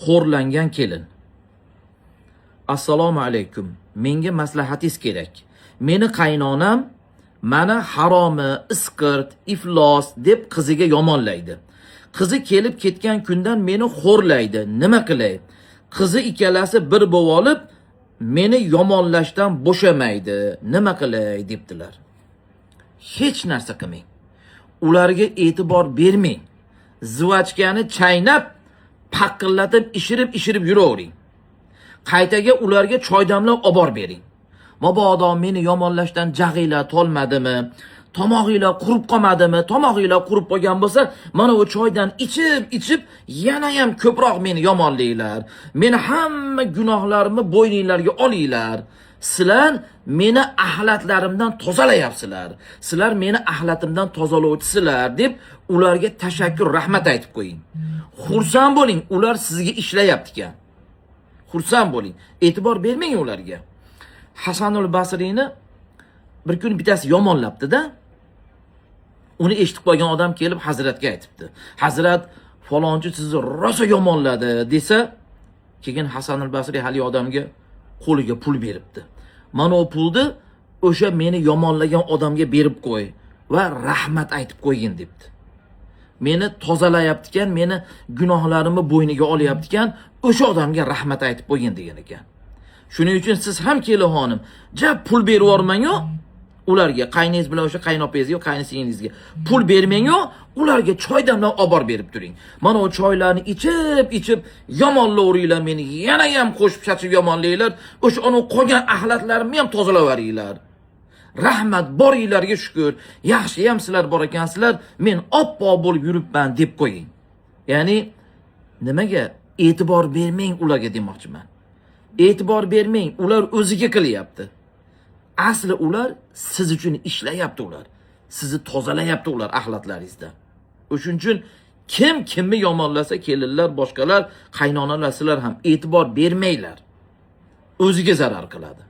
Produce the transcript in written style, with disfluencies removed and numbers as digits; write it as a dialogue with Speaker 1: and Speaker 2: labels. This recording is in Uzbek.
Speaker 1: xo'rlangan kelin. Assalomu alaykum. Menga maslahatingiz kerak. Meni qaynonam mana haromi, isqirt, iflos deb qiziga yomonlaydi. Qizi kelib ketgan kundan meni xo'rlaydi. Nima qilay? Qizi ikkalasi bir bo'lib meni yomonlashdan bo'shamaydi. Nima qilay debdilar. Hech narsa qilmang. Ularga e'tibor bermang. Zvachkani chaynab, paqillatib, ishirib yuravering. Qaytaga ularga choydamlab olib borib bering. Mabodo meni yomonlashdan jag'inglar tolmadimi? Tomog'inglar qurib qolmadimi? Tomog'inglar qurib qolgan bo'lsa, mana bu choydan ichib yana ham ko'proq meni yomonlaylar. Meni hamma gunohlarimni bo'yninglarga olinglar. Sizlar meni axlatlarimdan tozalayapsizlar. Sizlar meni axlatimdan tozalovchisizlar deb ularga tashakkur, rahmat aytib qo'ying. Xursand bo'ling, ular sizga ishlayapti ekan. Xursand bo'ling. E'tibor bermang ularga. Hasanul Basriyni bir kun bittasi yomonlabdi-da. Uni eshitib qolgan odam kelib Hazratga aytibdi. Hazrat, falonchi sizni rosa yomonladi desa, keyin Hasanul Basriy hali odamga qo'liga pul beribdi. Mana o pulni o'sha meni yomonlagan odamga berib qo'y va rahmat aytib qo'ygin debdi. Meni tozalayapti-kan, meni gunohlarimni bo'yniga olyapti-kan, o'sha odamga rahmat aytib qo'ygin degan ekan. Shuning uchun siz ham kelin xonim, pul berib yormang-ku ularga, qayningiz bilan o'sha qaynopangizga, qaynisingizga pul bermang-ku, ularga choy damlab olib borib berib turing. Mana o choylarni ichib yomonlayveringlar meni, yana ham qo'shib chachib yomonlaylar. O'sha uni qolgan axlatlarimni ham tozalaveringlar. Rahmat boringlarga shukr. Yaxshi ham sizlar bor ekansizlar, men oppoq bo'lib yuribman deb qo'ying. Ya'ni nimaga e'tibor bermang ularga demoqchiman. E'tibor bermang, ular o'ziga qilyapti. Asli ular siz uchun ishlayapti ular. Sizni tozalayapti ular axlatlaringizdan. O'shuning uchun kimni yomonlasa, kelinlar, boshqalar, qaynonalar sizlar ham e'tibor bermanglar. O'ziga zarar qiladi.